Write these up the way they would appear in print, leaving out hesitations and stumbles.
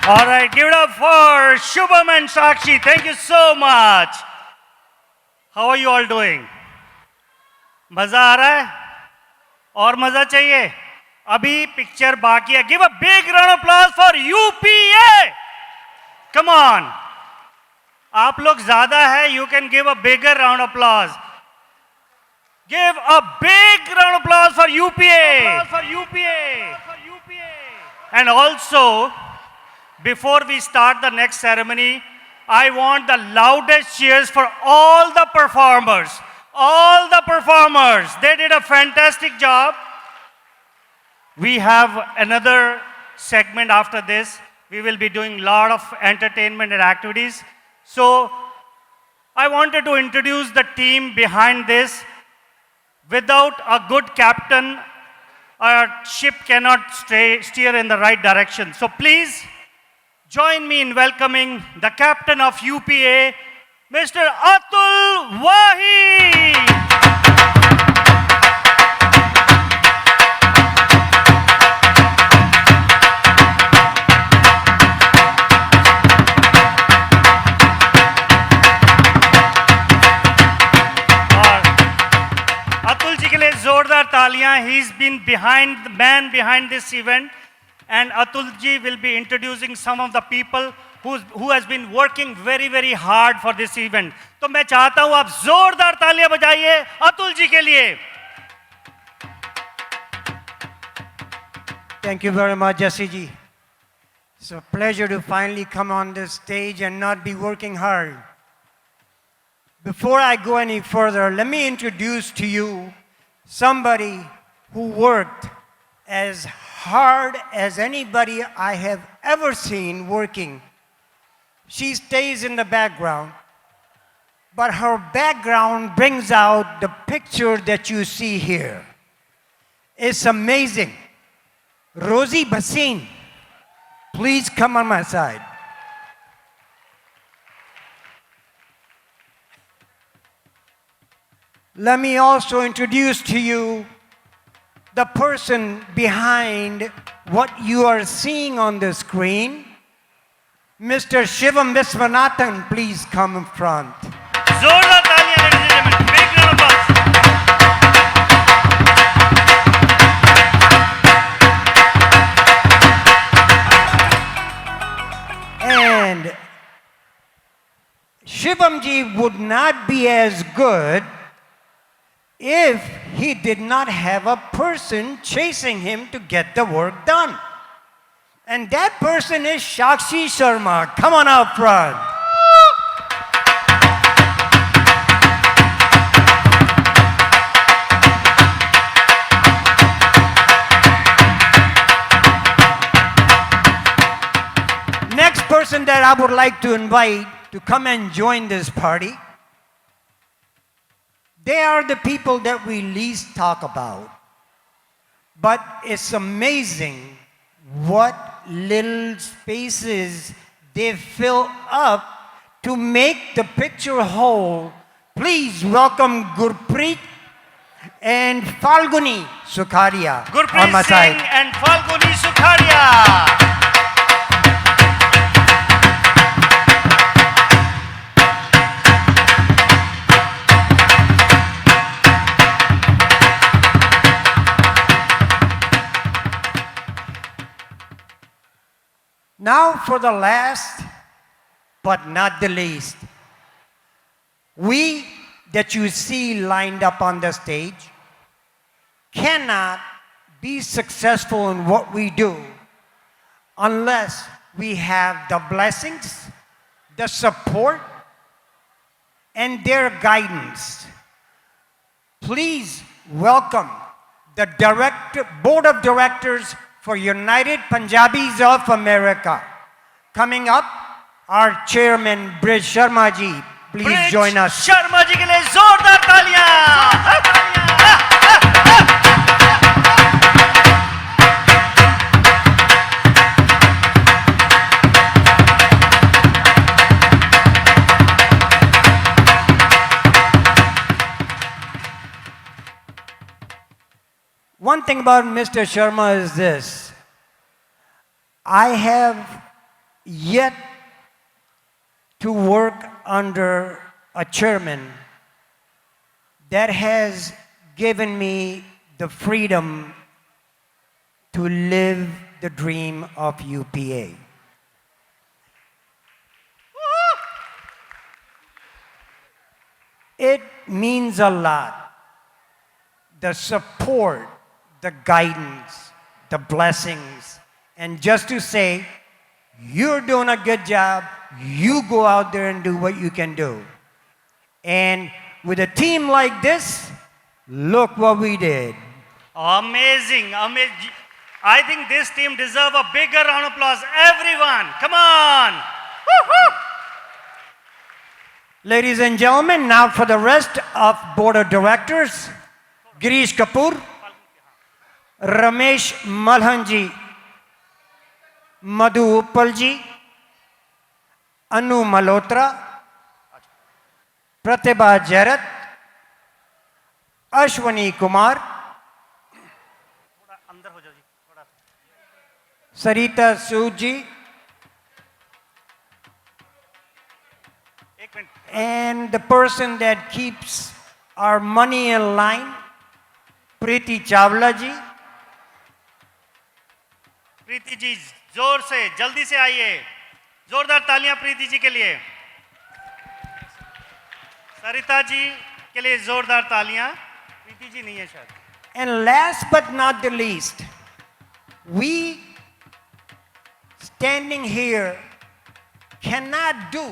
All right, give it up for Shubham and Sakshi. Thank you so much. How are you all doing? मजा आ रहा है? और मजा चाहिए? अभी पिक्चर बाकी है. Give a big round of applause for UPA. Come on. आप लोग ज्यादा है. You can give a bigger round of applause. Give a big round of applause for UPA. For UPA. And also, before we start the next ceremony, I want the loudest cheers for all the performers. All the performers. They did a fantastic job. We have another segment after this. We will be doing a lot of entertainment and activities. So, I wanted to introduce the team behind this. Without a good captain, a ship cannot steer in the right direction. So please, join me in welcoming the captain of UPA, Mr. Atul Wahi. Atul ji के लिए जोरदार तालियां. He's been the man behind this event. And Atul ji will be introducing some of the people who has been working very, very hard for this event. तो मैं चाहता हूं आप जोरदार तालियां बजाइए अतुल जी के लिए. Thank you very much, Jesse ji. It's a pleasure to finally come on this stage and not be working hard. Before I go any further, let me introduce to you somebody who worked as hard as anybody I have ever seen working. She stays in the background, but her background brings out the picture that you see here. It's amazing. Rosie Bhasin, please come on my side. Let me also introduce to you the person behind what you are seeing on the screen. Mr. Shivam Viswanathan, please come in front. जोरदार तालियां, ladies and gentlemen. Big round of applause. And Shivam ji would not be as good if he did not have a person chasing him to get the work done. And that person is Sakshi Sharma. Come on up front. Next person that I would like to invite to come and join this party, they are the people that we least talk about. But it's amazing what little spaces they fill up to make the picture whole. Please welcome Gurpreet and Falguni Sukharia. Gurpreet Singh and Falguni Sukharia. Now for the last, but not the least. We that you see lined up on the stage cannot be successful in what we do unless we have the blessings, the support, and their guidance. Please welcome the Board of Directors for United Punjabis of America. Coming up, our chairman, Brij Sharma ji. Please join us. Sharma ji के लिए जोरदार तालियां. One thing about Mr. Sharma is this. I have yet to work under a chairman that has given me the freedom to live the dream of UPA. It means a lot. The support, the guidance, the blessings, and just to say, you're doing a good job, you go out there and do what you can do. And with a team like this, look what we did. Amazing, amazing. I think this team deserve a bigger round of applause. Everyone, come on. Woo-hoo. Ladies and gentlemen, now for the rest of Board of Directors, Girish Kapoor, Ramesh Malhanji, Madhu Uppalji, Anu Malhotra, Pratibha Jarat, Ashwani Kumar, अंदर हो जाओ जी, थोड़ा। Sarita Sood, एक minute. and the person that keeps our money in line, Preeti Chawla ji. Preeti ji जोर से जल्दी से आइए, जोरदार तालियां प्रीति जी के लिए। सरिता जी के लिए जोरदार तालियां। प्रीति जी नहीं है शायद। And last but not the least, we standing here cannot do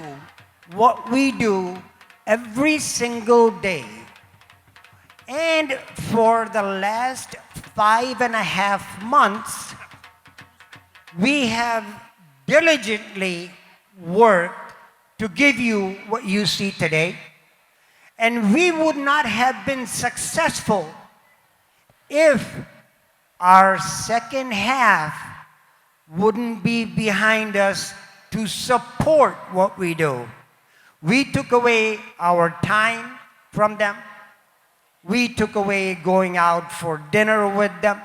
what we do every single day. And for the last 5.5 months, we have diligently worked to give you what you see today. And we would not have been successful if our second half wouldn't be behind us to support what we do. We took away our time from them. We took away going out for dinner with them.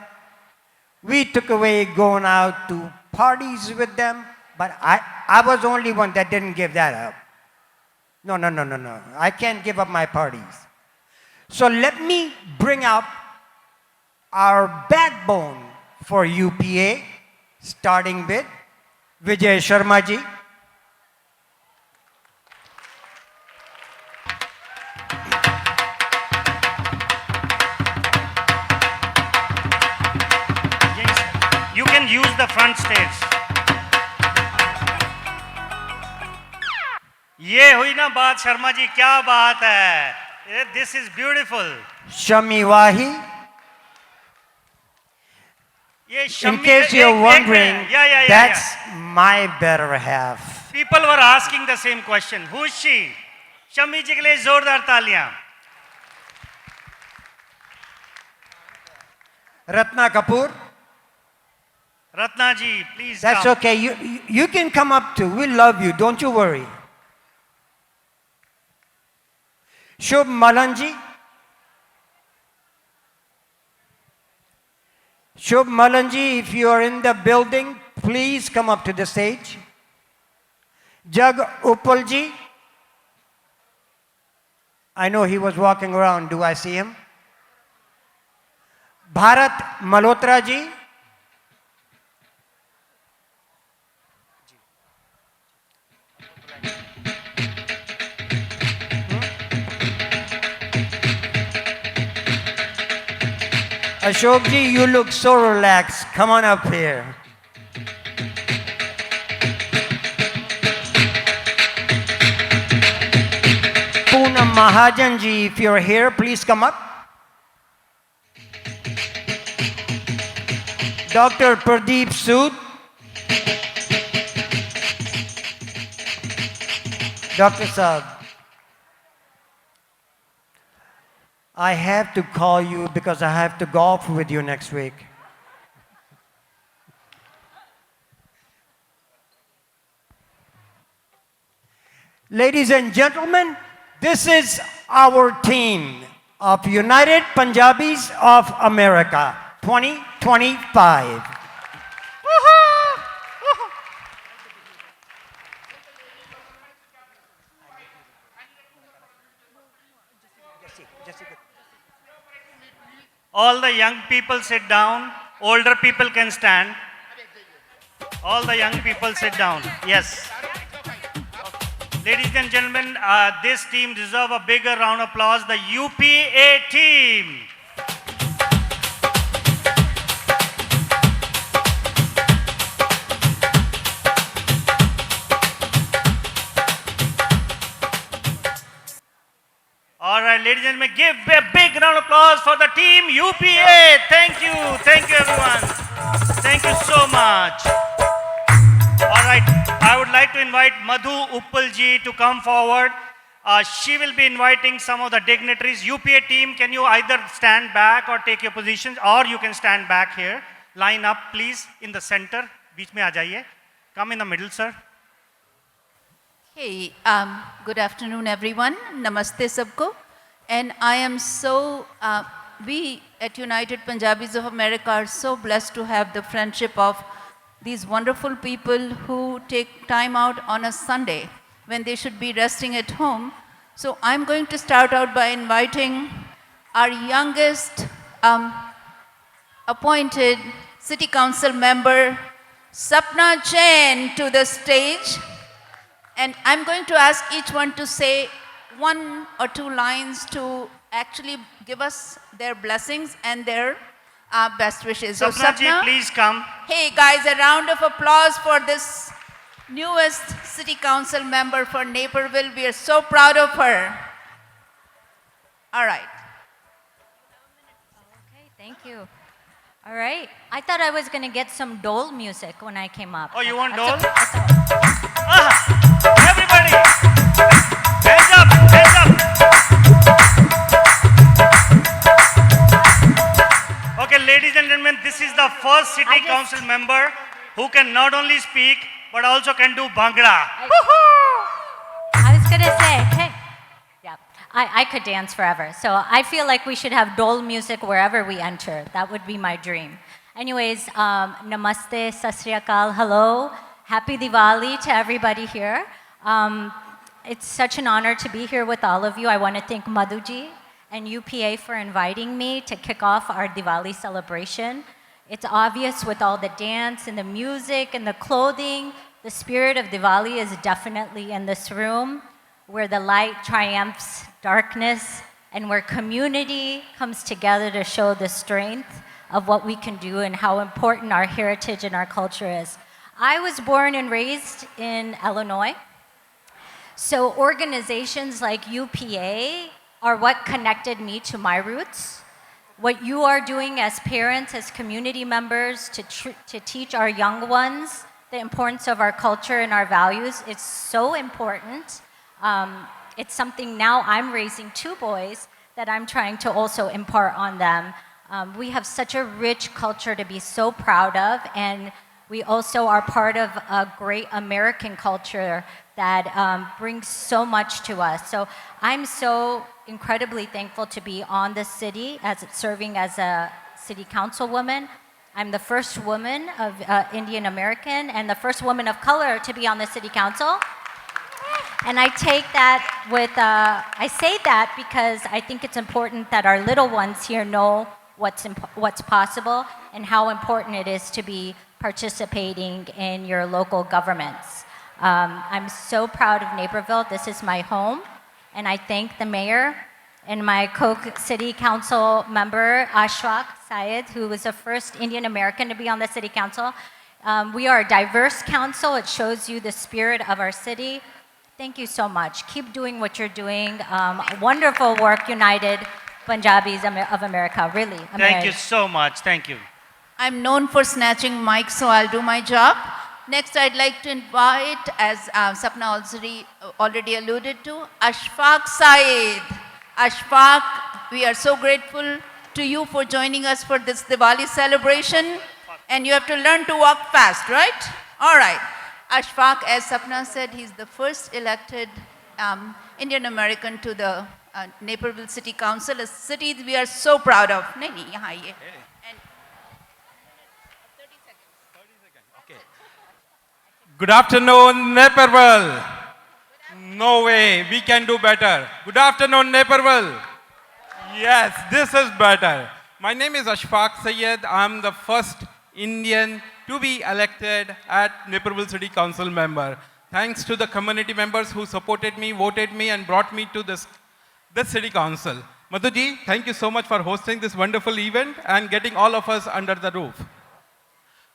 We took away going out to parties with them. But I was the only one that didn't give that up. No. I can't give up my parties. So let me bring up our backbone for UPA, starting with Vijay Sharma ji. You can use the front stage. ये हुई ना बात शर्मा जी, क्या बात है। This is beautiful. Shami Wahi. ये In Shammi- case you're wondering, yeah. that's my better half. People were asking the same question. Who is she? Shammi जी के लिए जोरदार तालियां। Ratna Kapoor. Ratna ji, please That's come. okay. You can come up too. We love you. Don't you worry. Shubh Malanji. Shubh Malanji, if you are in the building, please come up to the stage. Jag Uppalji. I know he was walking around. Do I see him? Bharat Malhotra ji. Ashok ji, you look so relaxed. Come on up here. Poonam Mahajan ji, if you're here, please come up. Dr. Pradeep Sood. Dr. Saab. I have to call you because I have to golf with you next week. Ladies and gentlemen, this is our team of United Punjabis of America 2025. All the young people sit down. Older people can stand. All the young people sit down. Yes. Ladies and gentlemen, this team deserve a bigger round of applause. The UPA team. All right, ladies and gentlemen, give a big round of applause for the team UPA. Thank you. Thank you, everyone. Thank you so much. All right, I would like to invite Madhu Uppalji to come forward. She will be inviting some of the dignitaries. UPA team, can you either stand back or take your positions, or you can stand back here. Line up, please, in the center. बीच में आ जाइए. Come in the middle, sir. Hey, good afternoon, everyone. Namaste sabko. And I am so, we at United Punjabis of America are so blessed to have the friendship of these wonderful people who take time out on a Sunday when they should be resting at home. So I'm going to start out by inviting our youngest appointed City Council member, Sapna Jain, to the stage. And I'm going to ask each one to say one or two lines to actually give us their blessings and their best wishes. So Sapna ji, Sapna, please come. hey guys, a round of applause for this newest City Council member for Naperville. We are so proud of her. All right. Okay, thank you. All right. I thought I was going to get some dole music when I came up. Oh, you want That's dole? That's all. Everybody, hands up, hands up. Okay, ladies and gentlemen, this is the first city council member who can not only speak but also can do bhangra. I was going to say, hey, yeah, I could dance forever. So I feel like we should have dole music wherever we enter. That would be my dream. Anyways, namaste, sat sri akal, hello. Happy Diwali to everybody here. It's such an honor to be here with all of you. I want to thank Madhuji and UPA for inviting me to kick off our Diwali celebration. It's obvious with all the dance and the music and the clothing, the spirit of Diwali is definitely in this room, where the light triumphs darkness and where community comes together to show the strength of what we can do and how important our heritage and our culture is. I was born and raised in Illinois. So organizations like UPA are what connected me to my roots. What you are doing as parents, as community members, to teach our young ones the importance of our culture and our values, it's so important. It's something now I'm raising two boys that I'm trying to also impart on them. We have such a rich culture to be so proud of, and we also are part of a great American culture that brings so much to us. So I'm so incredibly thankful to be on the city as serving as a city councilwoman. I'm the first woman of Indian American and the first woman of color to be on the city council. And I take that with, I say that because I think it's important that our little ones here know what's possible and how important it is to be participating in your local governments. I'm so proud of Naperville. This is my home. And I thank the mayor and my co-city council member, Ashfaq Syed, who was the first Indian American to be on the city council. We are a diverse council. It shows you the spirit of our city. Thank you so much. Keep doing what you're doing. Wonderful work, United Punjabis of America, really. Thank you so much. Thank you. I'm known for snatching mics, so I'll do my job. Next, I'd like to invite, as Sapna already alluded to, Ashfaq Syed. Ashfaq, we are so grateful to you for joining us for this Diwali celebration. And you have to learn to walk fast, right? All right. Ashfaq, as Sapna said, he's the first elected Indian American to the Naperville City Council, a city we are so proud of. Good afternoon, Naperville. No way, we can do better. Good afternoon, Naperville. Yes, this is better. My name is Ashfaq Sayed. I'm the first Indian to be elected at Naperville City Council member. Thanks to the community members who supported me, voted me, and brought me to this city council. Madhuji, thank you so much for hosting this wonderful event and getting all of us under the roof.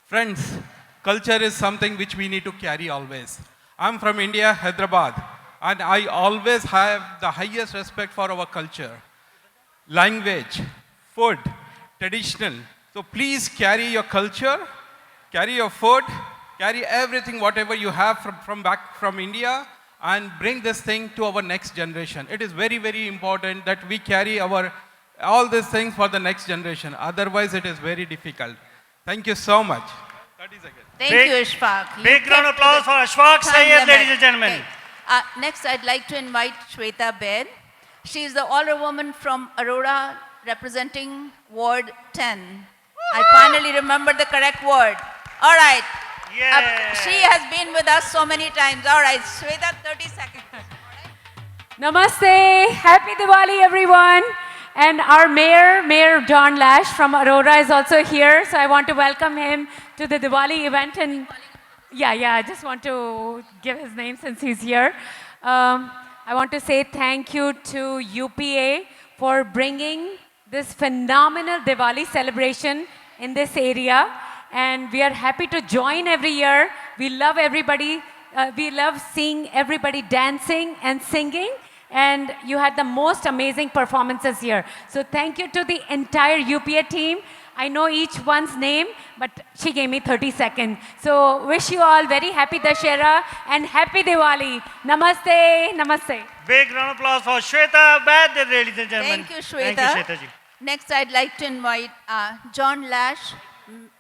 Friends, culture is something which we need to carry always. I'm from India, Hyderabad, and I always have the highest respect for our culture, language, food, traditional. So please carry your culture, carry your food, carry everything, whatever you have from back from India, and bring this thing to our next generation. It is very, very important that we carry all these things for the next generation. Otherwise, it is very difficult. Thank you so much. 30 seconds. Thank Big- you, Ashfaq. You Big round of kept to applause the for Ashfaq time Sayed, limit. ladies and gentlemen. Okay. Next, I'd like to invite Shweta Baid. She is the alderwoman from Aurora, representing Ward 10. I finally remembered the correct word. All right. Yeah. She has been with us so many times. All right, Shweta, 30 seconds. Namaste, happy Diwali everyone. And our Mayor John Lash from Aurora is also here. So I want to welcome him to the Diwali event. And yeah, I just want to give his name since he's here. I want to say thank you to UPA for bringing this phenomenal Diwali celebration in this area. And we are happy to join every year. We love everybody. We love seeing everybody dancing and singing. And you had the most amazing performances here. So thank you to the entire UPA team. I know each one's name, but she gave me 30 seconds. So wish you all very happy Dashera and happy Diwali. Namaste, namaste. Big round of applause for Shweta Baid, ladies and gentlemen. Thank you, Shweta. Thank you, Shweta ji. Next, I'd like to invite John Lash,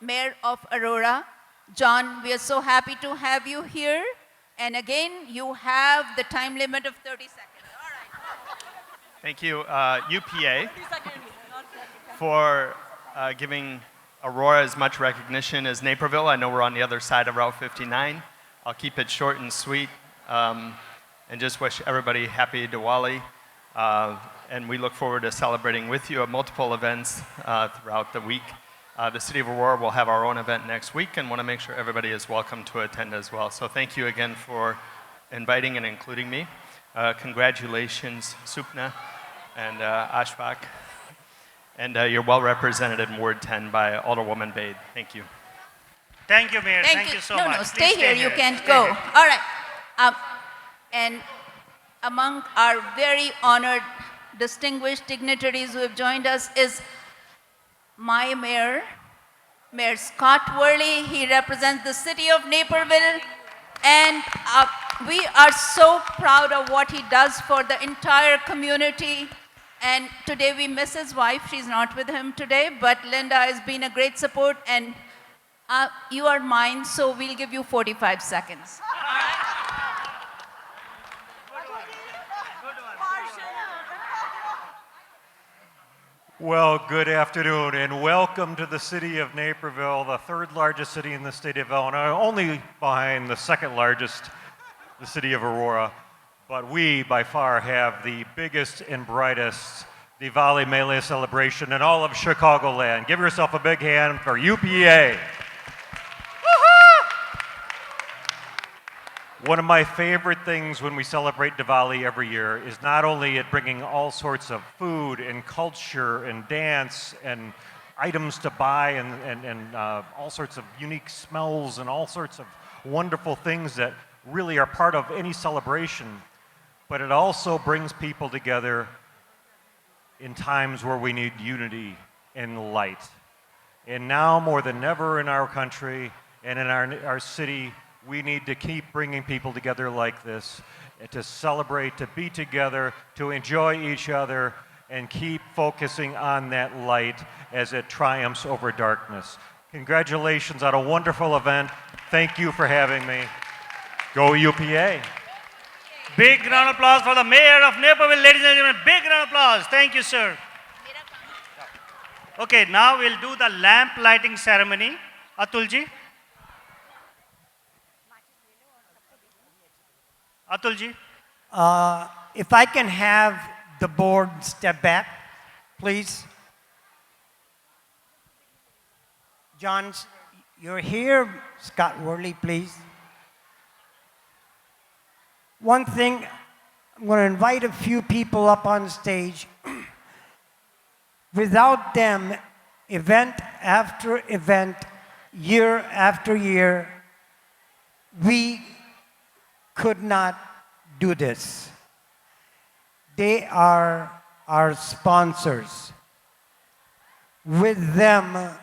Mayor of Aurora. John, we are so happy to have you here. And again, you have the time limit of 30 seconds. All right. Thank you, UPA, for giving Aurora as much recognition as Naperville. I know we're on the other side of Route 59. I'll keep it short and sweet, and just wish everybody happy Diwali. And we look forward to celebrating with you at multiple events throughout the week. The City of Aurora will have our own event next week and want to make sure everybody is welcome to attend as well. So thank you again for inviting and including me. Congratulations, Supna and Ashfaq. And you're well represented in Ward 10 by Alderwoman Baid. Thank you. Thank you, Mayor. Thank you so much. No, Please stay here. You can't Stay go. here. All right. And among our very honored, distinguished dignitaries who have joined us is my mayor, Mayor Scott Worley. He represents the city of Naperville. And we are so proud of what he does for the entire community. And today we miss his wife. She's not with him today, but Linda has been a great support. And you are mine, so we'll give you 45 seconds. Well, good afternoon and welcome to the city of Naperville, the third largest city in the state of Illinois, only behind the second largest, the city of Aurora. But we, by far, have the biggest and brightest Diwali Mele celebration in all of Chicagoland. Give yourself a big hand for UPA. One of my favorite things when we celebrate Diwali every year is not only it bringing all sorts of food and culture and dance and items to buy and all sorts of unique smells and all sorts of wonderful things that really are part of any celebration, but it also brings people together in times where we need unity and light. And now more than ever in our country and in our city, we need to keep bringing people together like this, to celebrate, to be together, to enjoy each other, and keep focusing on that light as it triumphs over darkness. Congratulations on a wonderful event. Thank you for having me. Go UPA. Big round of applause for the Mayor of Naperville, ladies and gentlemen. Big round of applause. Thank you, sir. Okay, now we'll do the lamp lighting ceremony. Atulji. Atulji. If I can have the board step back, please. John, you're here. Scott Worley, please. One thing, I'm going to invite a few people up on stage. Without them, event after event, year after year, we could not do this. They are our sponsors. With them,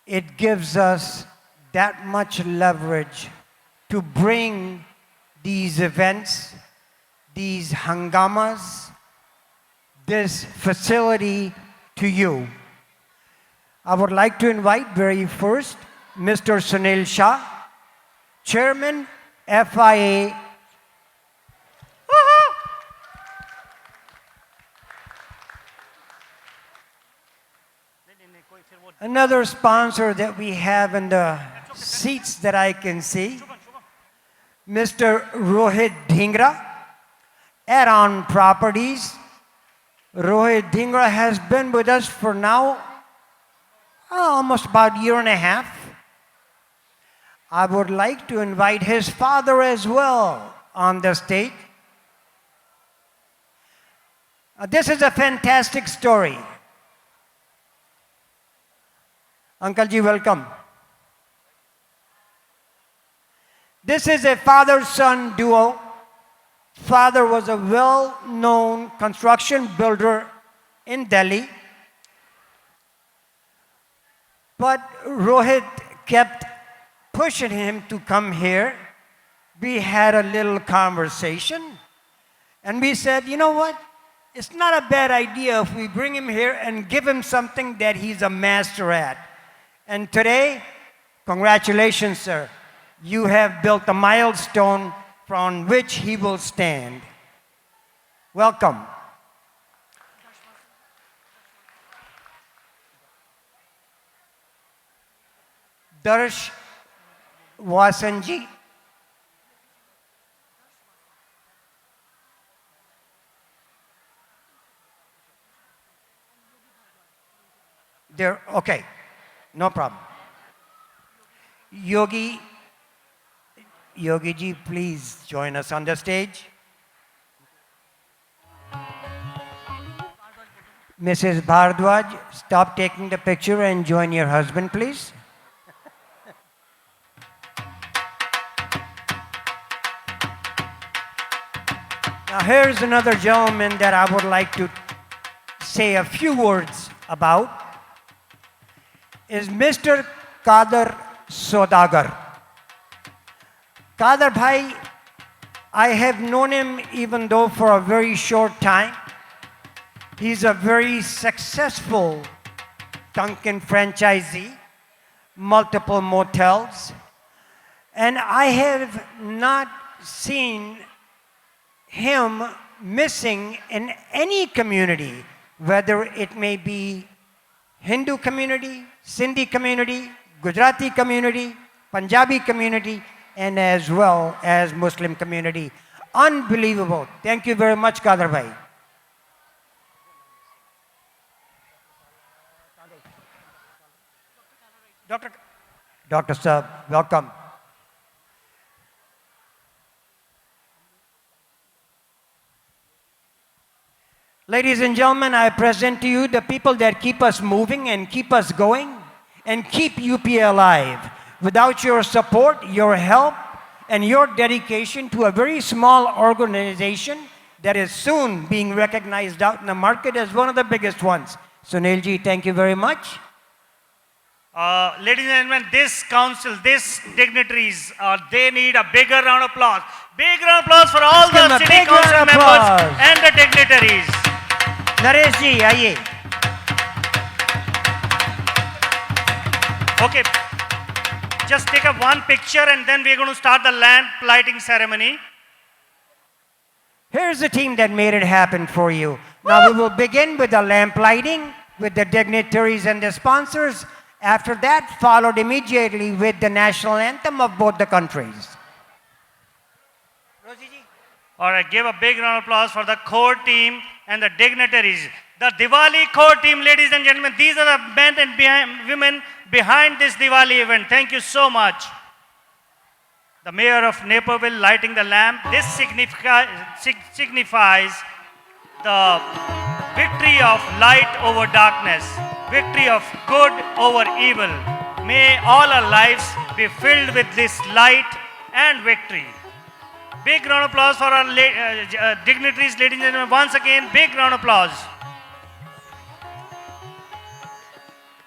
it gives us that much leverage to bring these events, these hangamas, this facility to you. I would like to invite very first Mr. Sunil Shah, Chairman, FIA. Another sponsor that we have in the seats that I can see, Mr. Rohit Dhingra, Add-on Properties. Rohit Dhingra has been with us for now almost about a year and a half. I would like to invite his father as well on the stage. This is a fantastic story. Uncle Ji, welcome. This is a father-son duo. Father was a well-known construction builder in Delhi. But Rohit kept pushing him to come here. We had a little conversation. And we said, you know what? It's not a bad idea if we bring him here and give him something that he's a master at. And today, congratulations, sir. You have built a milestone from which he will stand. Welcome. Darsh Vasanji. There, okay, no problem. Yogi ji, please join us on the stage. Mrs. Bhardwaj, stop taking the picture and join your husband, please. Now here's another gentleman that I would like to say a few words about, is Mr. Kader Sodagar. Kader Bhai, I have known him even though for a very short time. He's a very successful Dunkin' franchisee, multiple motels, and I have not seen him missing in any community, whether it may be Hindu community, Sindhi community, Gujarati community, Punjabi community, and as well as Muslim community. Unbelievable. Thank you very much, Kader Bhai. Dr. Saab, welcome. Ladies and gentlemen, I present to you the people that keep us moving and keep us going and keep UP alive. Without your support, your help, and your dedication to a very small organization that is soon being recognized out in the market as one of the biggest ones. Sunilji, thank you very much. Ladies and gentlemen, this council, these dignitaries, they need a bigger round of applause. Big round of applause for all Give the a city big council round of members applause. and the dignitaries. Naresh ji, aaiye. Okay, just take up one picture and then we're going to start the lamp lighting ceremony. Here's the team that made it happen for you. Now we will begin with the lamp lighting with the dignitaries and the sponsors. After that, followed immediately with the national anthem of both the countries. All right, give a big round of applause for the core team and the dignitaries. The Diwali core team, ladies and gentlemen, these are the men and women behind this Diwali event. Thank you so much. The mayor of Naperville lighting the lamp. This signifies the victory of light over darkness, victory of good over evil. May all our lives be filled with this light and victory. Big round of applause for our dignitaries, ladies and gentlemen. Once again, big round of applause.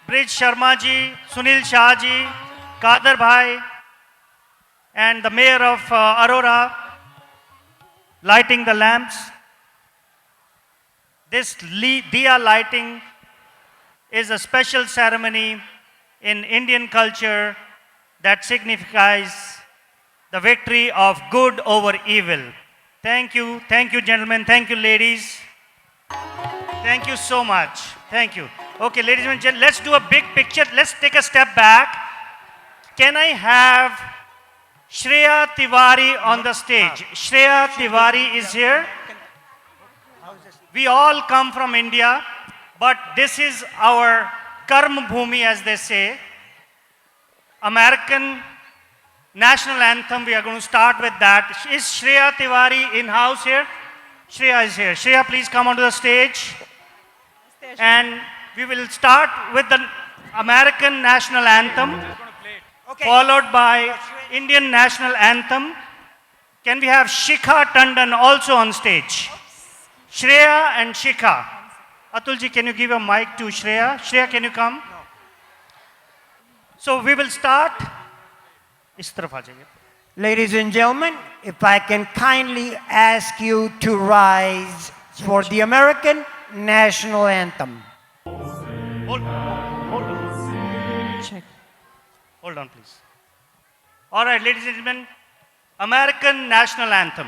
Brij Sharma ji, Sunil Shah ji, Kader bhai, and the mayor of Aurora lighting the lamps. This diya lighting is a special ceremony in Indian culture that signifies the victory of good over evil. Thank you, gentlemen, thank you, ladies. Thank you so much. Thank you. Okay, ladies and gentlemen, let's do a big picture. Let's take a step back. Can I have Shreya Tiwari on the stage? Shreya Tiwari is here. We all come from India, but this is our Karma Bhumi, as they say. American national anthem, we are going to start with that. Is Shreya Tiwari in house here? Shreya is here. Shreya, please come onto the stage. And we will start with the American national anthem, followed by Indian national anthem. Can we have Shikha Tandon also on stage? Shreya and Shikha. Atulji, can you give a mic to Shreya? Shreya, can you come? So we will start. Is taraf aa jaiye. Ladies and gentlemen, if I can kindly ask you to rise for the American national anthem. Hold on. Check. Hold on, please. All right, ladies and gentlemen, American national anthem.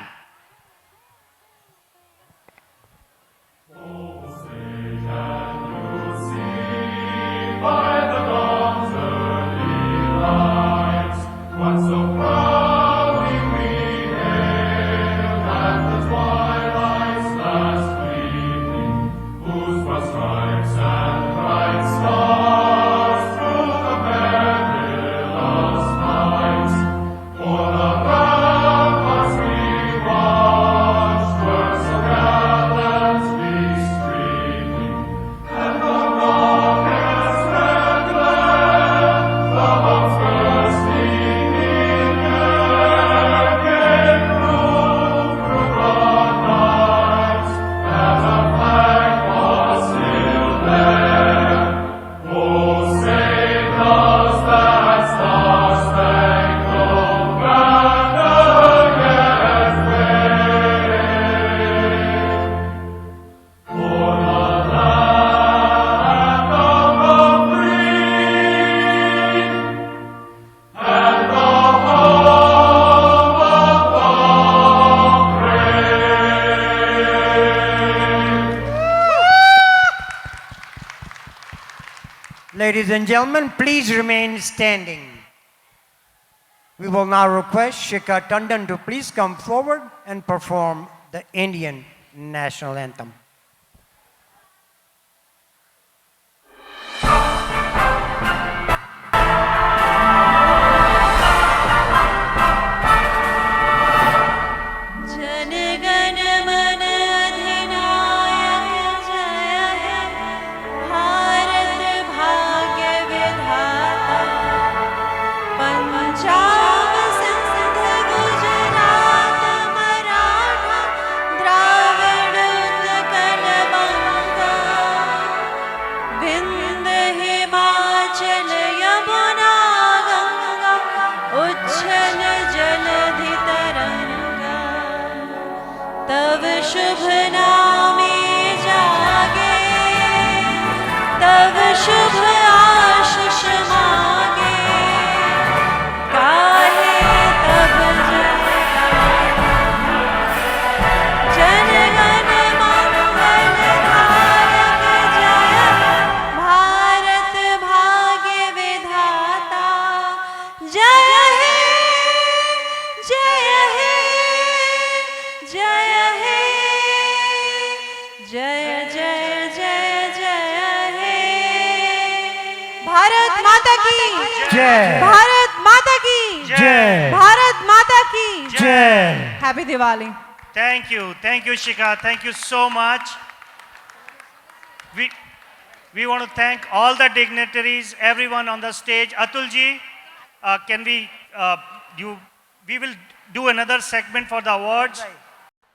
Ladies and gentlemen, please remain standing. We will now request Shikha Tandon to please come forward and perform the Indian national anthem. Punjab Sindh Gujarat Maratha Dravida की जय भारत माता की जय भारत माता की जय happy Diwali Thank you, Shikha. Thank you so much. We want to thank all the dignitaries, everyone on the stage. Atulji, can we will do another segment for the awards.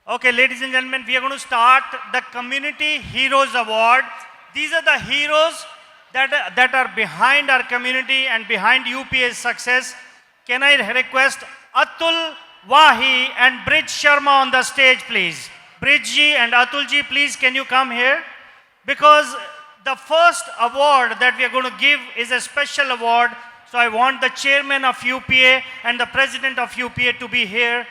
Okay, ladies and gentlemen, we are going to start the Community Heroes Award. These are the heroes that are behind our community and behind UPA's success. Can I request Atul Wahi and Brij Sharma on the stage, please? Brij ji and Atul ji, please, can you come here? Because the first award that we are going to give is a special award. So I want the chairman of UPA and the president of UPA to be here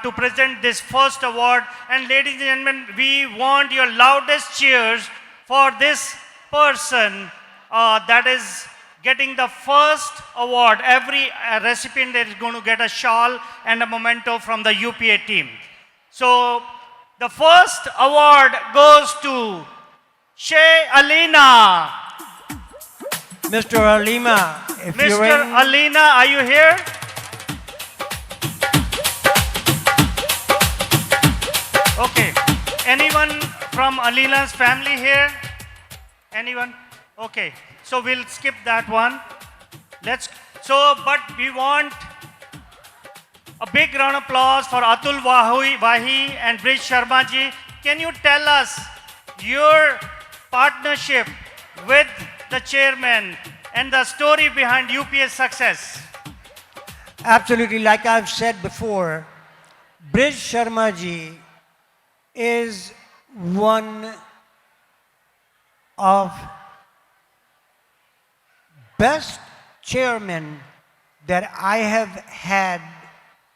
to present this first award. And ladies and gentlemen, we want your loudest cheers for this person that is getting the first award. Every recipient is going to get a shawl and a memento from the UPA team. So the first award goes to Shay Alina. Mr. Alima, if you're Mr. in, Alina, are you here? Okay. Anyone from Alina's family here? Anyone? Okay. So we'll skip that one. But we want a big round of applause for Atul Wahi and Brij Sharma ji. Can you tell us your partnership with the chairman and the story behind UPA's success? absolutely, like I've said before, Brij Sharma ji is one of best chairmen that I have had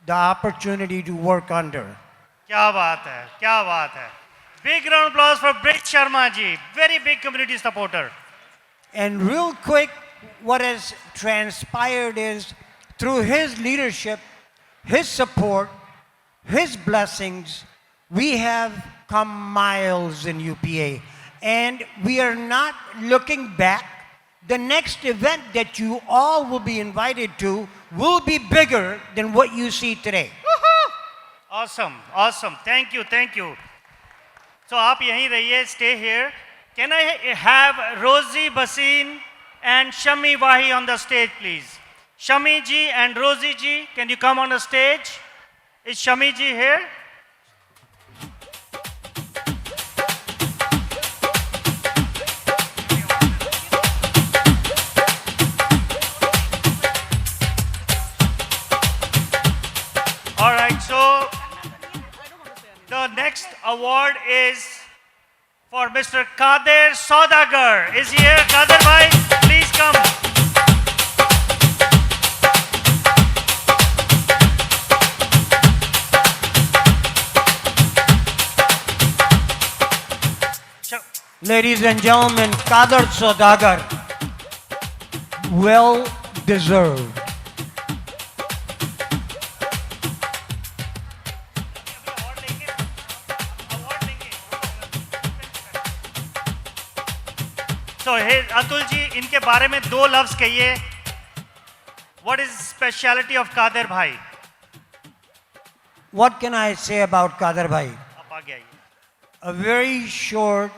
the opportunity to work under. क्या बात है, क्या बात है. Big round of applause for Brij Sharma ji, very big community supporter. And real quick, what has transpired is through his leadership, his support, his blessings, we have come miles in UPA. And we are not looking back. The next event that you all will be invited to will be bigger than what you see today. Awesome, awesome. Thank you, thank you. So आप यहीं रहिए, stay here. Can I have Rosie Basin and Shami Wahi on the stage, please? Shami ji and Rosie ji, can you come on the stage? Is Shami ji here? All right, so the next award is for Mr. Kader Saudagar. Is he here? Kader bhai, please come. Ladies and gentlemen, Kader Saudagar, well deserved. So, hey, Atul ji, इनके बारे में दो लफ्ज कहिए. What is speciality of Kader bhai? What can I say about Kader bhai? आप आगे आइए. A very short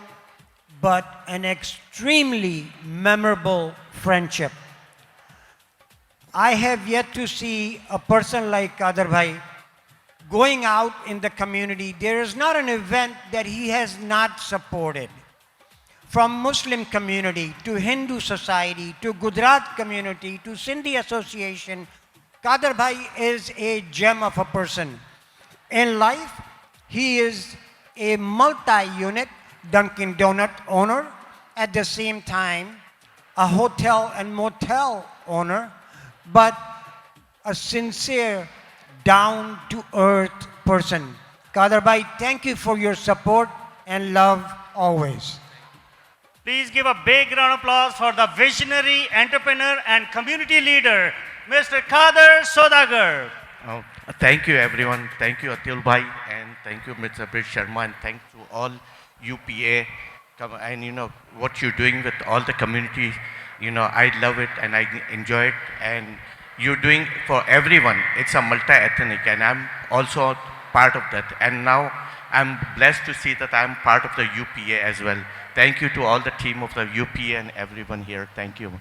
but an extremely memorable friendship. I have yet to see a person like Kader bhai going out in the community. There is not an event that he has not supported. From Muslim community to Hindu society to Gujarat community to Sindhi Association, Kader bhai is a gem of a person. In life, he is a multi-unit Dunkin' Donut owner, at the same time a hotel and motel owner, but a sincere, down-to-earth person. Kader bhai, thank you for your support and love always. Please give a big round of applause for the visionary, entrepreneur and community leader, Mr. Kader Saudagar. Oh, thank you everyone. Thank you Atul Bhai and thank you Mr. Brij Sharma and thanks to all UPA and what you're doing with all the community. I love it and I enjoy it, and you're doing for everyone. It's a multi-ethnic, and I'm also part of that. And now I'm blessed to see that I'm part of the UPA as well. Thank you to all the team of the UPA and everyone here. Thank you.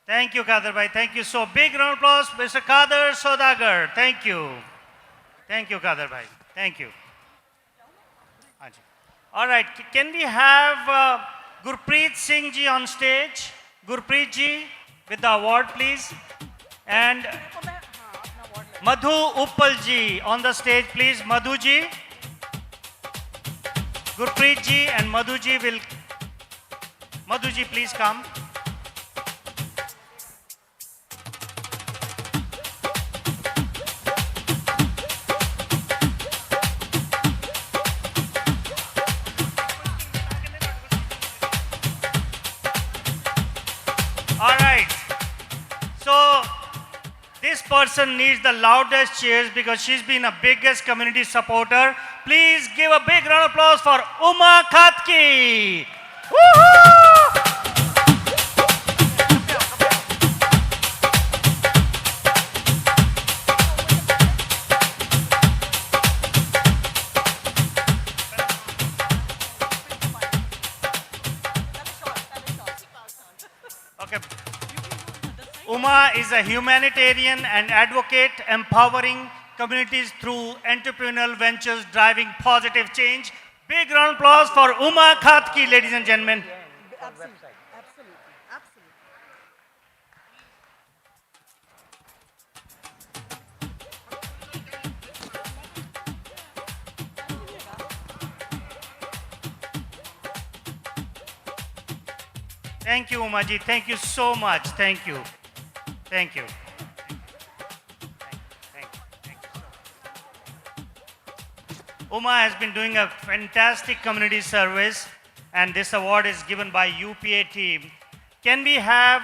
Thank you, Kader bhai. Thank you. So big round of applause, Mr. Kader Sodagar. Thank you. Thank you, Kader bhai. Thank you. Haji. All right. Can we have Gurpreet Singh ji on stage? Gurpreet ji with the award, please. And Madhu Uppal ji on the stage, please. Madhu ji. Gurpreet ji and Madhu ji will. Madhu ji, please come. All right. So this person needs the loudest cheers because she's been a biggest community supporter. Please give a big round of applause for Uma Khatki. Woohoo! Okay. Uma is a humanitarian and advocate empowering communities through entrepreneurial ventures driving positive change. Big round of applause for Uma Khatki, ladies and gentlemen. Thank you, Umaji. Thank you so much. Thank you. Thank you. Thank you so much. Uma has been doing a fantastic community service, and this award is given by UPA team. Can we have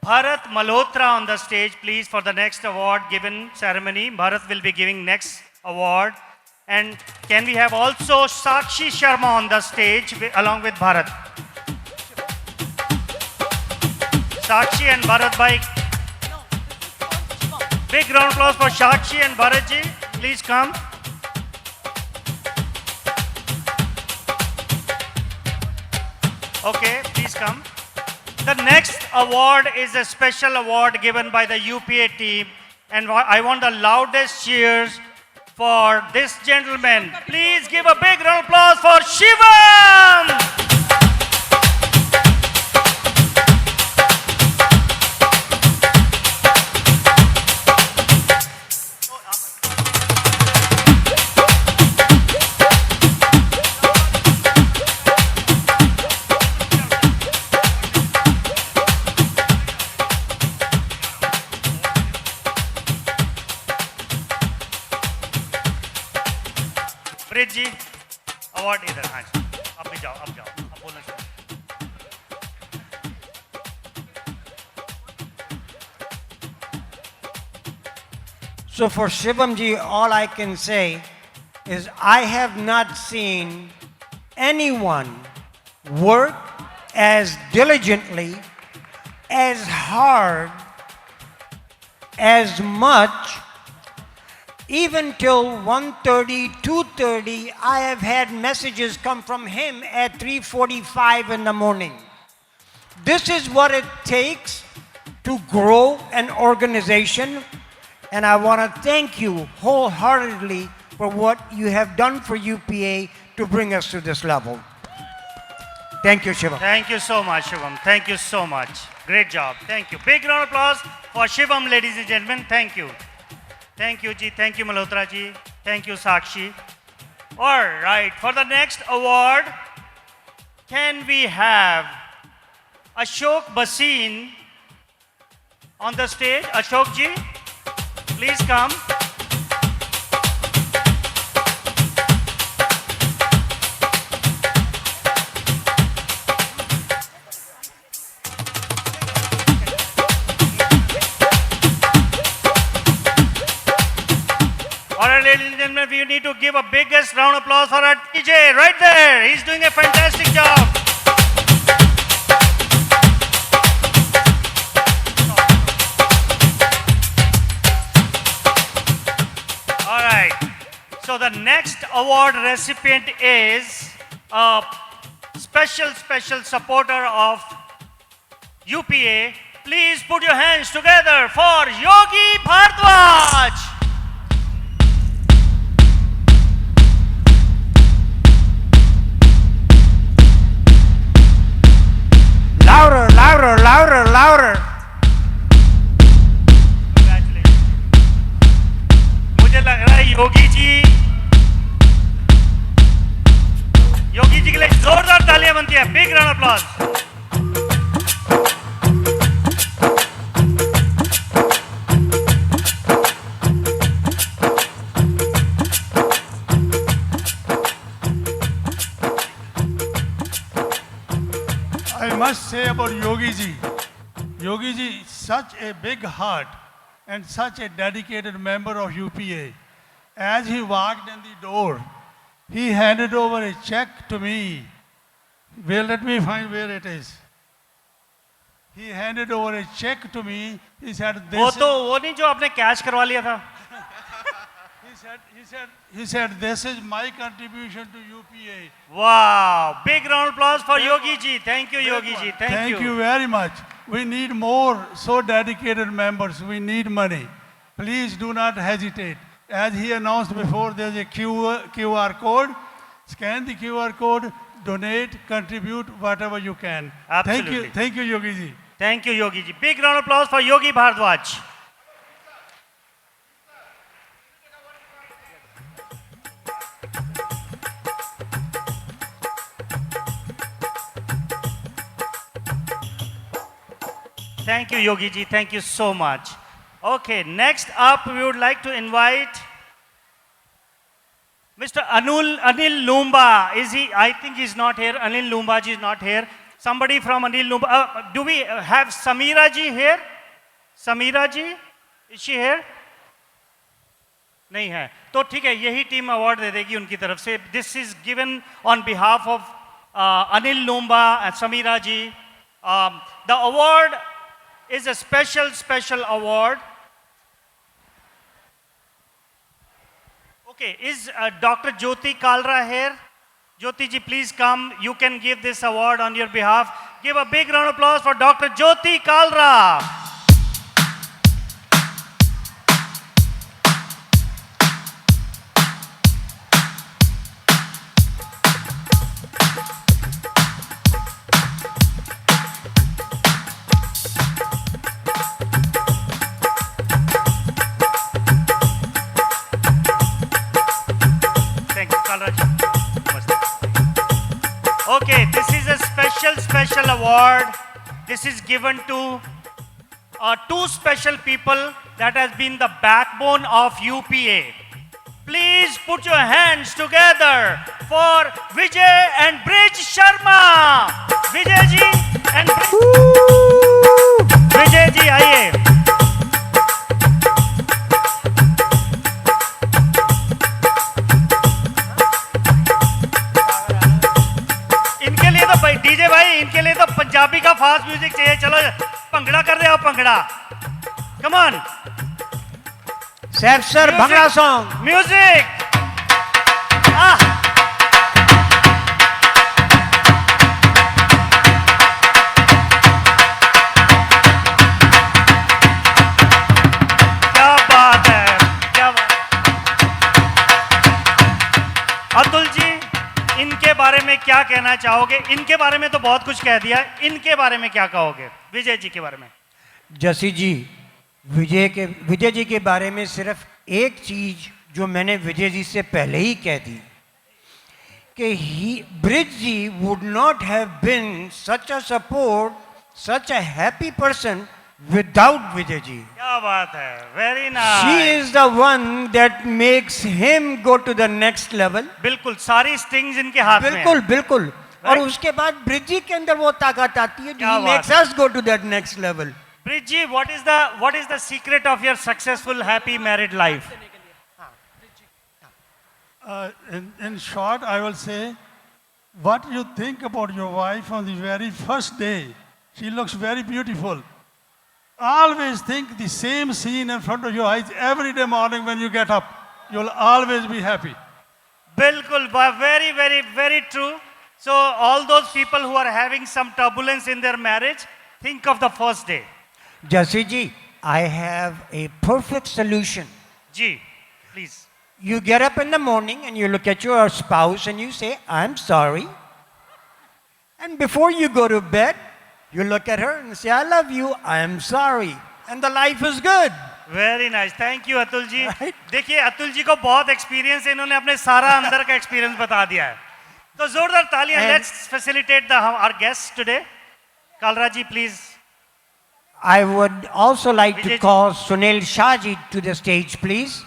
Bharat Malhotra on the stage, please, for the next award given ceremony? Bharat will be giving next award. And can we have also Sakshi Sharma on the stage along with Bharat? Sakshi and Bharat bhai. Big round of applause for Sakshi and Bharat ji. Please come. Okay, please come. The next award is a special award given by the UPA team, and I want the loudest cheers for this gentleman. Please give a big round of applause for Shivam! Brij ji award इधर हाँ जी अब भी जाओ अब बोलना शुरू So for Shivam ji, all I can say is I have not seen anyone work as diligently, as hard, as much. Even till 1:30, 2:30, I have had messages come from him at 3:45 in the morning. This is what it takes to grow an organization, and I want to thank you wholeheartedly for what you have done for UPA to bring us to this level. Thank you, Shivam. Thank you so much, Shivam. Thank you so much. Great job. Thank you. Big round of applause for Shivam, ladies and gentlemen. Thank you. Thank you, Ji. Thank you, Malhotra Ji. Thank you, Sakshi. All right. For the next award, can we have Ashok Basin on the stage? Ashok Ji, please come. ladies and gentlemen, we need to give a biggest round of applause for our DJ right there. He's doing a fantastic job. All right. So the next award recipient is a special supporter of UPA. Please put your hands together for Yogi Bhardwaj. Louder, louder, louder, louder. Congratulations. मुझे लग रहा है योगी जी के लिए जोरदार तालियां बनती है. Big round of applause. I must say about Yogi ji. Yogi ji, such a big heart and such a dedicated member of UPA. As he walked in the door, he handed over a check to me. Well, let me find where it is. He handed over a check to me. He said, वो नहीं जो आपने cash करवा लिया था. He said, this is my contribution to UPA. Wow! Big round of applause for Yogi ji. Thank you, Yogi ji. Thank you very much. We need more so dedicated members. We need money. Please do not hesitate. As he announced before, there's a QR code. Scan the QR code, donate, contribute whatever you can. Absolutely. Thank you, Yogi ji. Thank you, Yogi ji. Big round of applause for Yogi Bhardwaj. Thank you, Yogi ji. Thank you so much. Okay, next up, we would like to invite Mr. Anil Lumba. Is he? I think he's not here. Anil Lumba ji is not here. Somebody from Anil Lumba. Do we have Samira ji here? Samira ji? Is she here? नहीं है. तो ठीक है, यही team award दे देगी उनकी तरफ से. This is given on behalf of Anil Lumba and Samira ji. The award is a special award. Okay, is Dr. Jyoti Kalra here? Jyoti ji, please come. You can give this award on your behalf. Give a big round of applause for Dr. Jyoti Kalra. Okay, this is a special award. This is given to two special people that has been the backbone of UPA. Please put your hands together for Vijay and Brij Sharma. Vijay ji and Vijay ji, आइए. DJ भाई इनके लिए तो पंजाबी का fast music चाहिए. चलो भंगड़ा कर दे आप. Bhangra, come on. Sir, Bhangra song. Music. क्या बात है, क्या बात. अतुल जी, इनके बारे में क्या कहना चाहोगे? इनके बारे में तो बहुत कुछ कह दिया, इनके बारे में क्या कहोगे? विजय जी के बारे में. जसी जी, विजय जी के बारे में सिर्फ एक चीज जो मैंने विजय जी से पहले ही कह दी कि Brij ji would not have been such a support, such a happy person without Vijay ji. क्या बात है, very nice. She is the one that makes him go to the next level. बिल्कुल, सारी स्ट्रिंग्स इनके हाथ में बिल्कुल बिल्कुल. और उसके बाद ब्रिज जी के अंदर वो ताकत आती है जो makes us go to that next level. Brij ji, what is the secret of your successful, happy married life? In short, I will say, what you think about your wife on the very first day, she looks very beautiful. Always think the same scene in front of your eyes every day morning when you get up. You'll always be happy. Bilkul, very, very, very true. So all those people who are having some turbulence in their marriage, think of the first day. Jasi ji, I have a perfect solution. Ji, please. You get up in the morning and you look at your spouse and you say, I'm sorry. And before you go to bed, you look at her and say, I love you, I'm sorry. And the life is good. Very nice thank you Atul ji Right. देखिए अतुल जी को बहुत experience है इन्होंने अपने सारा अंदर का experience बता दिया है तो जोरदार तालियां And- let's facilitate our guest today Kalra ji please I would also like Vijay to ji. call Sunil Shahji to the stage, please.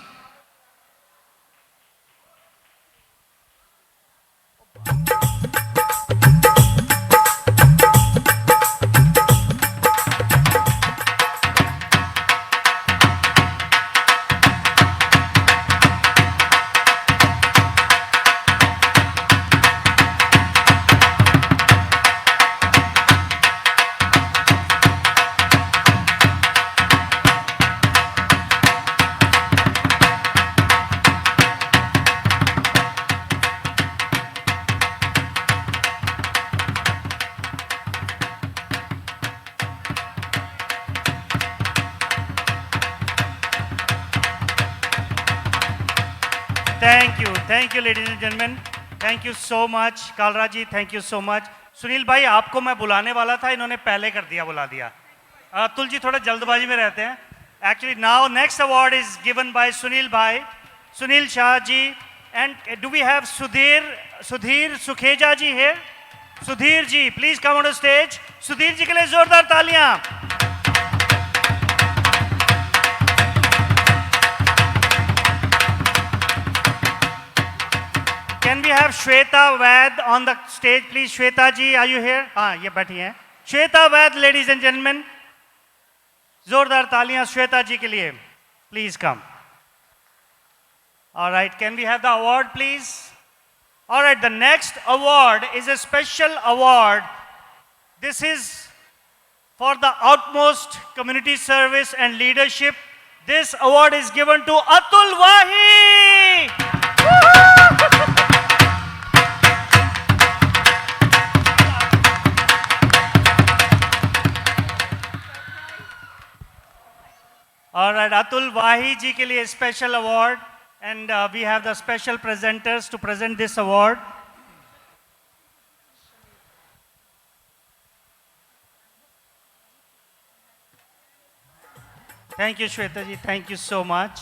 Thank you ladies and gentleman thank you so much Kalra ji thank you so much Sunil भाई आपको मैं बुलाने वाला था इन्होंने पहले कर दिया बुला दिया अतुल जी थोड़ा जल्दबाजी में रहते हैं actually now next award is given by Sunil bhai Sunil Shah ji and do we have Sudhir Sukheja ji है Sudhir ji please come on stage Sudhir ji के लिए जोरदार तालियां Can we have Shweta Vaid on the stage, please? Shweta ji, are you here? हाँ ये बैठी हैं Shweta Vaid, ladies and gentlemen. जोरदार तालियां श्वेता जी के लिए. Please come. All right, can we have the award, please? All right, the next award is a special award. This is for the utmost community service and leadership. This award is given to Atul Wahi. All right, Atul Wahi ji के लिए special award, and we have the special presenters to present this award. Thank you, Shweta ji. Thank you so much.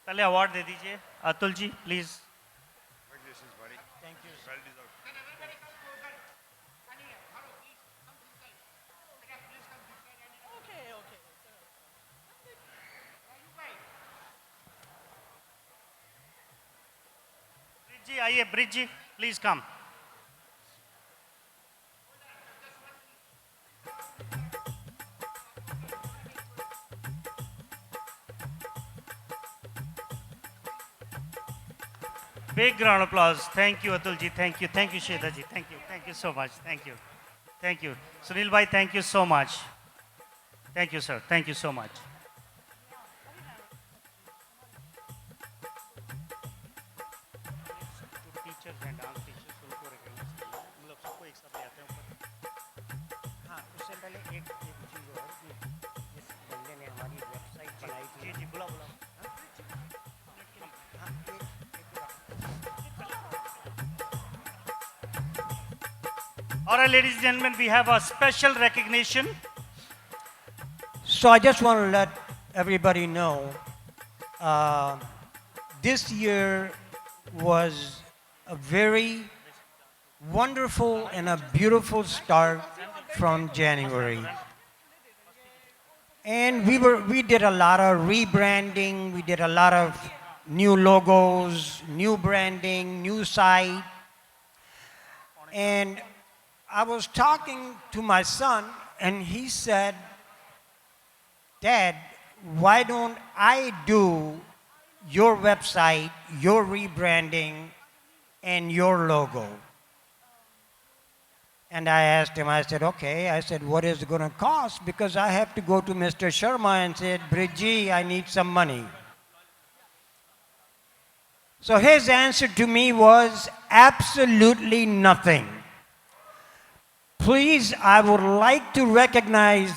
पहले award दे दीजिए Atul ji please Brij ji आइए Brij ji please come Big round of applause. Thank you, Atul ji. Thank you. Thank you, Shweta ji. Thank you. Thank you so much. Thank you. Thank you. Sunil bhai, thank you so much. Thank you, sir. Thank you so much. Teachers and dance teachers उनको recognize करना है। हम लोग सबको एक साथ ले आते हैं ऊपर। हाँ, उससे पहले एक चीज़ और कि जिस बंदे ने हमारी वेबसाइट बनाई थी। जी जी बुला बुला All right, ladies and gentlemen, we have a special recognition. So I just want to let everybody know, this year was a very wonderful and a beautiful start from January. And we did a lot of rebranding, we did a lot of new logos, new branding, new site. And I was talking to my son, and he said, Dad, why don't I do your website, your rebranding, and your logo? And I asked him, I said, okay. I said, what is it going to cost? Because I have to go to Mr. Sharma and say, Bridgie, I need some money. So his answer to me was absolutely nothing. Please, I would like to recognize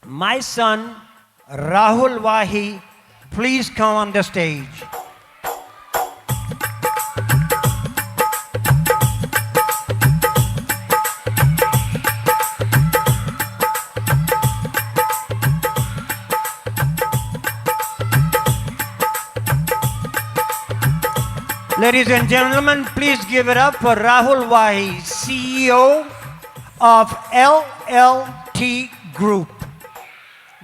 my son, Rahul Wahi. Please come on the stage. Ladies and gentlemen, please give it up for Rahul Wahi, CEO of LLT Group.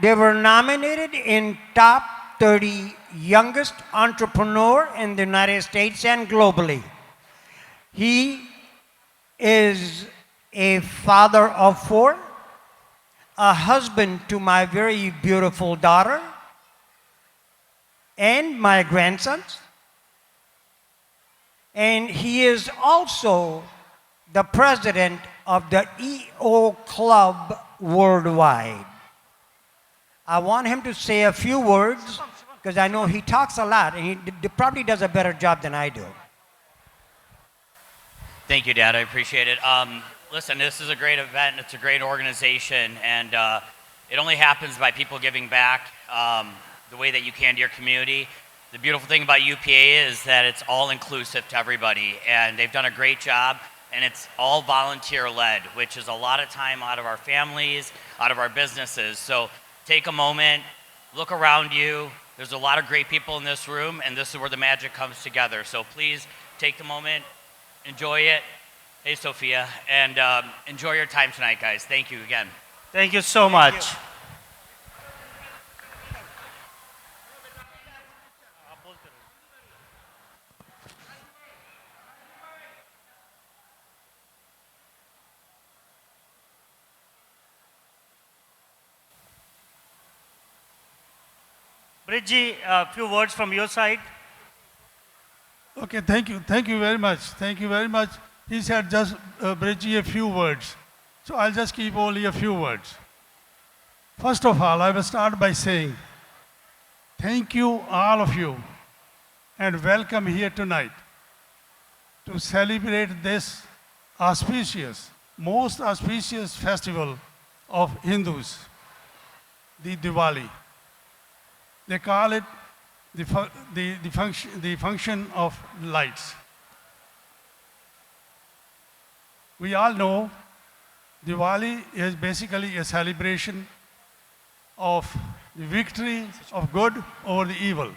They were nominated in top 30 youngest entrepreneur in the United States and globally. He is a father of 4, a husband to my very beautiful daughter and my grandsons. And he is also the president of the EO Club Worldwide. I want him to say a few words because I know he talks a lot and he probably does a better job than I do. Thank you, Dad. I appreciate it. Listen, this is a great event. It's a great organization, and it only happens by people giving back the way that you can to your community. The beautiful thing about UPA is that it's all inclusive to everybody, and they've done a great job, and it's all volunteer-led, which is a lot of time out of our families, out of our businesses. So take a moment, look around you. There's a lot of great people in this room, and this is where the magic comes together. So please take the moment, enjoy it. Hey, Sophia, and enjoy your time tonight, guys. Thank you again. Thank you so much. Bridgie, a few words from your side. Okay, thank you. Thank you very much. Thank you very much. He said just, Bridgie, a few words. So I'll just keep only a few words. First of all, I will start by saying, thank you, all of you, and welcome here tonight to celebrate this auspicious, most auspicious festival of Hindus, the Diwali. They call it the function of lights. We all know Diwali is basically a celebration of the victory of good over the evil.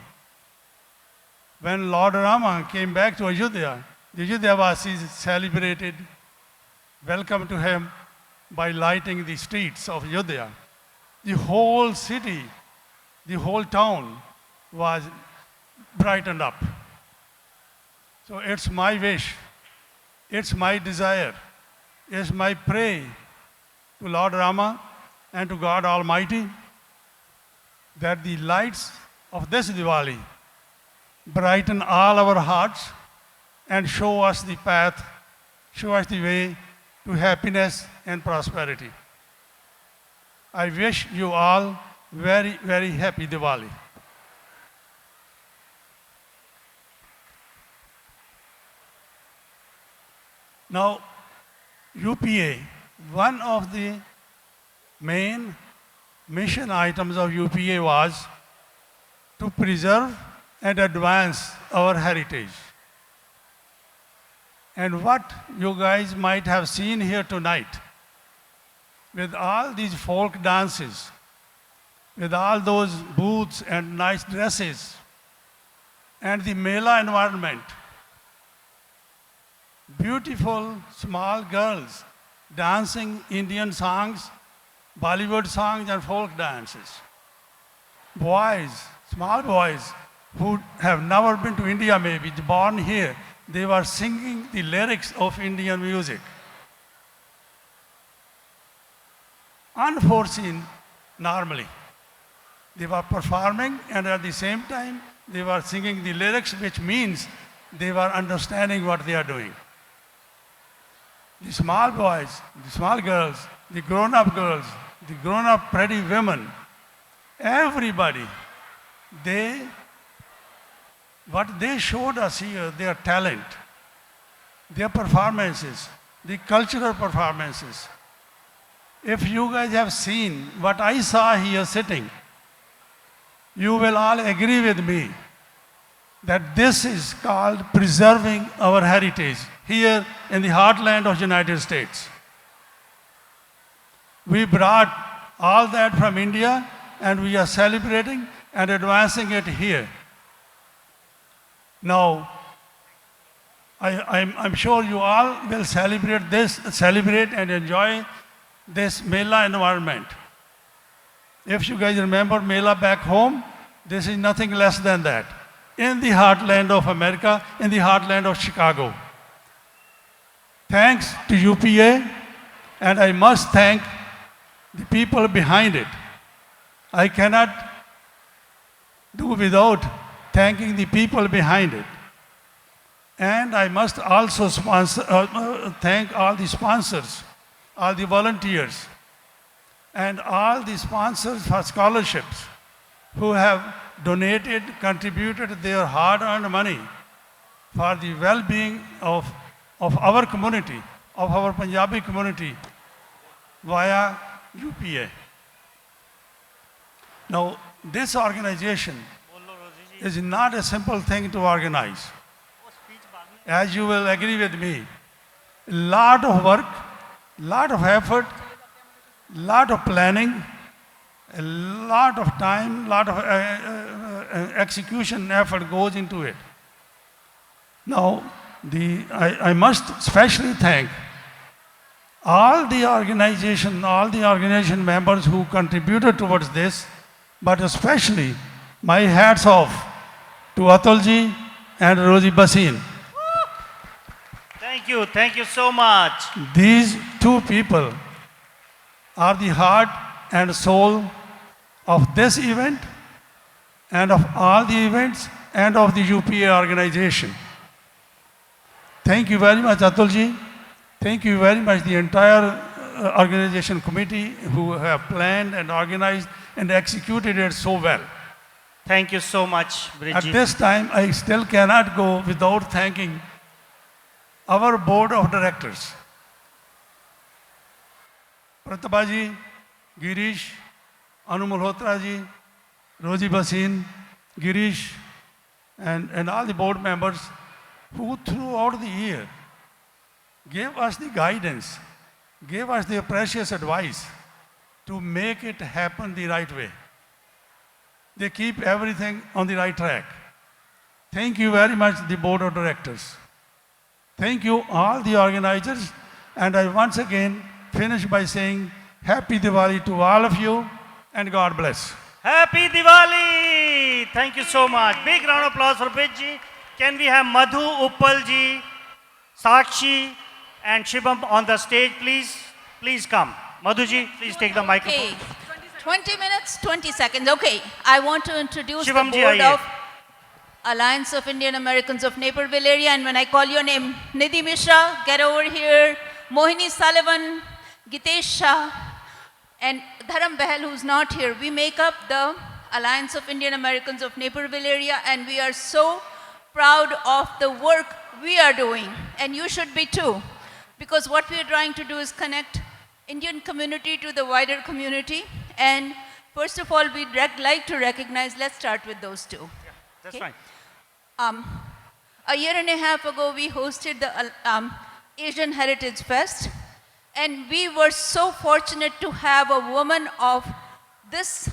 When Lord Rama came back to Ayodhya, the Ayodhya-vasis celebrated welcome to him by lighting the streets of Ayodhya. The whole city, the whole town was brightened up. So it's my wish, it's my desire, it's my prayer to Lord Rama and to God Almighty that the lights of this Diwali brighten all our hearts and show us the path, show us the way to happiness and prosperity. I wish you all very, very happy Diwali. Now, UPA, one of the main mission items of UPA was to preserve and advance our heritage. And what you guys might have seen here tonight, with all these folk dances, with all those booths and nice dresses, and the Mela environment, beautiful small girls dancing Indian songs, Bollywood songs and folk dances. boys, small boys, who have never been to India maybe, born here, they were singing the lyrics of Indian music. Unforeseen normally. They were performing and at the same time they were singing the lyrics, which means they were understanding what they are doing. The small boys, the small girls, the grown-up girls, the grown-up pretty women, everybody, what they showed us here, their talent, their performances, the cultural performances. If you guys have seen what I saw here sitting, you will all agree with me that this is called preserving our heritage here in the heartland of United States. We brought all that from India and we are celebrating and advancing it here. Now, I'm sure you all will celebrate and enjoy this Mela environment. If you guys remember Mela back home, this is nothing less than that. In the heartland of America, in the heartland of Chicago. Thanks to UPA, and I must thank the people behind it. I cannot do without thanking the people behind it. And I must also thank all the sponsors, all the volunteers, and all the sponsors for scholarships who have donated, contributed their hard-earned money for the well-being of our community, of our Punjabi community via UPA. Now, this organization is not a simple thing to organize. As you will agree with me, a lot of work, lot of effort, lot of planning, a lot of time, lot of execution effort goes into it. Now, I must especially thank all the organization members who contributed towards this, but especially my hats off to Atulji and Rosie Basin. Thank you so much. These two people are the heart and soul of this event and of all the events and of the UPA organization. Thank you very much, Atulji. Thank you very much, the entire organization committee who have planned and organized and executed it so well. Thank you so much, Bridget. At this time, I still cannot go without thanking our board of directors. Pratibha ji, Girish, Anu Malhotra ji, Rosie Basin, Girish, and all the board members who throughout the year gave us the guidance, gave us their precious advice to make it happen the right way. They keep everything on the right track. Thank you very much, the board of directors. Thank you, all the organizers. And I once again finish by saying Happy Diwali to all of you and God bless. Happy Diwali! Thank you so much. Big round of applause for Bridget. Can we have Madhu, Uppal ji, Sakshi, and Shibam on the stage, please? Please come. Madhu ji, please take the microphone. Okay. 20 minutes, 20 seconds. Okay. I want to introduce Shivam the ji, board aaiye. of Alliance of Indian Americans of Naperville area. And when I call your name, Nidhi Mishra, get over here. Mohini Sullivan, Gitesh Shah, and Dharam Bahal, who's not here. We make up the Alliance of Indian Americans of Naperville area, and we are so proud of the work we are doing. And you should be too. Because what we are trying to do is connect Indian community to the wider community. And first of all, we'd like to recognize, let's start with those two. Yeah, that's Okay? fine. A year and a half ago, we hosted the Asian Heritage Fest. And we were so fortunate to have a woman of this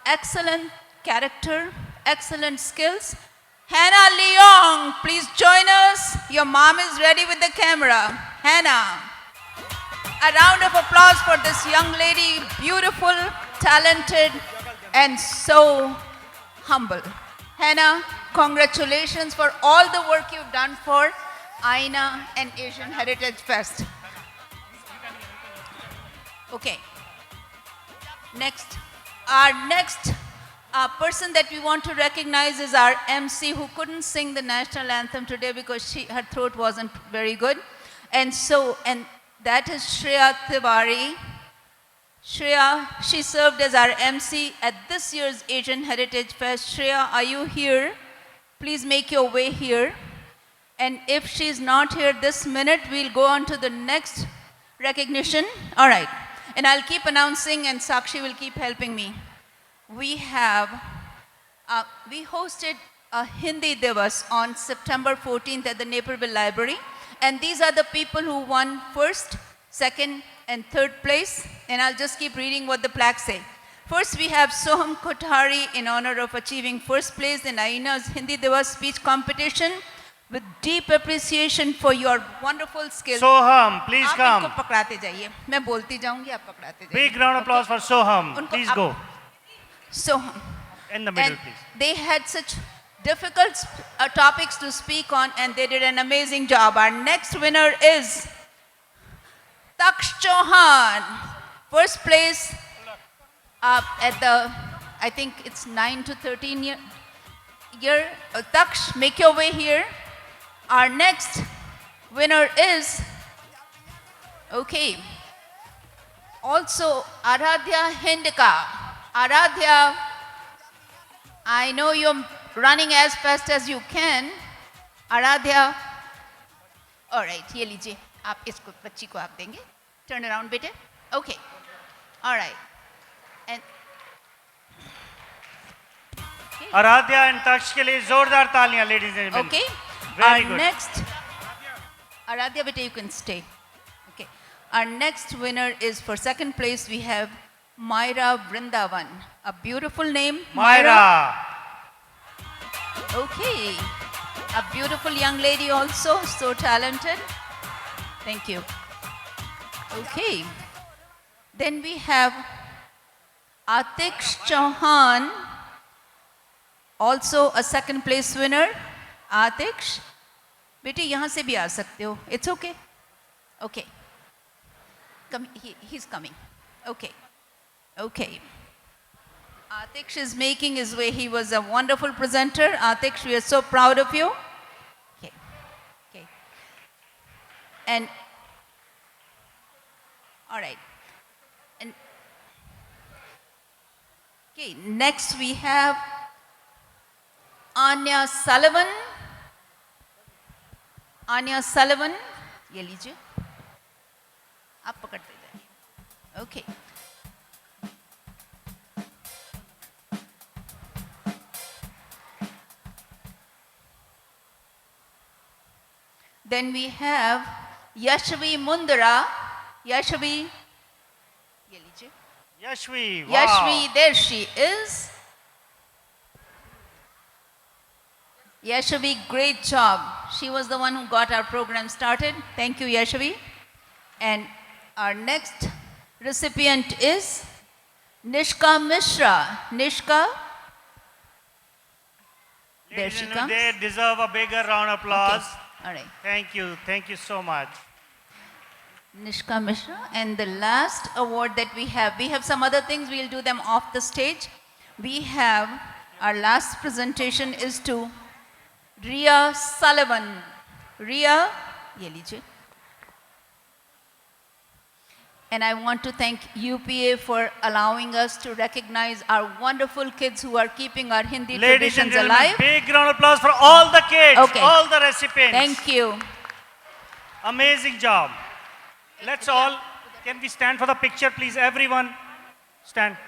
excellent character, excellent skills. Hannah Leong, please join us. Your mom is ready with the camera. Hannah. A round of applause for this young lady, beautiful, talented, and so humble. Hannah, congratulations for all the work you've done for Aina and Asian Heritage Fest. Okay. Our next person that we want to recognize is our MC who couldn't sing the national anthem today because her throat wasn't very good. And that is Shreya Tiwari. Shreya, she served as our MC at this year's Asian Heritage Fest. Shreya, are you here? Please make your way here. And if she's not here this minute, we'll go on to the next recognition. All right. And I'll keep announcing and Sakshi will keep helping me. We hosted a Hindi Divas on September 14th at the Naperville Library. And these are the people who won first, second, and third place. And I'll just keep reading what the plaques say. First, we have Soham Kothari in honor of achieving first place in Aina's Hindi Divas speech competition with deep appreciation for your wonderful skills. Soham, please come. आप इनको पकड़ाते जाइए. मैं बोलती जाऊंगी, आप पकड़ाते जाइए. Big round of applause for Soham. Please go. Soham. In the middle, And please. they had such difficult topics to speak on and they did an amazing job. Our next winner is Taksh Chauhan. First place at the, I think it's 9 to 13 year. Taksh, make your way here. Our next winner is, okay, also Aradhya Hindika. Aradhya, I know you're running as fast as you can. Aradhya, all right, ये लीजिए, आप इसको बच्ची को आप देंगे. Turn around, बेटे. Okay, all right. And Aradhya and Taksh के लिए जोरदार तालियां, ladies and gentlemen. okay. Very Our good. next, Aradhya, beta, you can stay. Okay. Our next winner is for second place. We have Myra Vrindavan. A beautiful name. Myra. Okay. A beautiful young lady also. So talented. Thank you. Okay. Then we have Atiksh Chauhan. Also a second place winner. Atiksh, बेटी यहाँ से भी आ सकते हो. It's okay. Okay. Come, he's coming. Okay. Okay. Atiksh is making his way. He was a wonderful presenter. Atiksh, we are so proud of you. Okay. Okay. And all right. And okay, next we have Anya Sullivan. Anya Sullivan, ये लीजिए, आप पकड़ते जाइए. Okay. Then we have Yashvi Mundara. Yashvi, ये लीजिए. Yashvi, wow. Yashvi, there she is. Yashvi, great job. She was the one who got our program started. Thank you, Yashvi. And our next recipient is Nishka Mishra. Nishka, there Ladies she and comes. gentlemen, they deserve a bigger round of applause. Okay. All right. Thank you so much. Nishka Mishra. And the last award that we have some other things, we'll do them off the stage. We have, our last presentation is to Ria Sullivan. Ria, ye lijiye. And I want to thank UPA for allowing us to recognize our wonderful kids who are keeping our Hindi Ladies and traditions gentlemen, alive. big round of applause for all the kids, Okay. all the recipients. Thank you. Amazing job. Let's all, can we stand for the picture, please? Everyone, stand.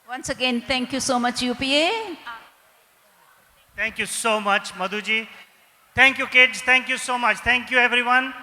Once again, thank you so much, UPA. Thank you so much, Madhuji. Thank you, kids. Thank you so much. Thank you, everyone.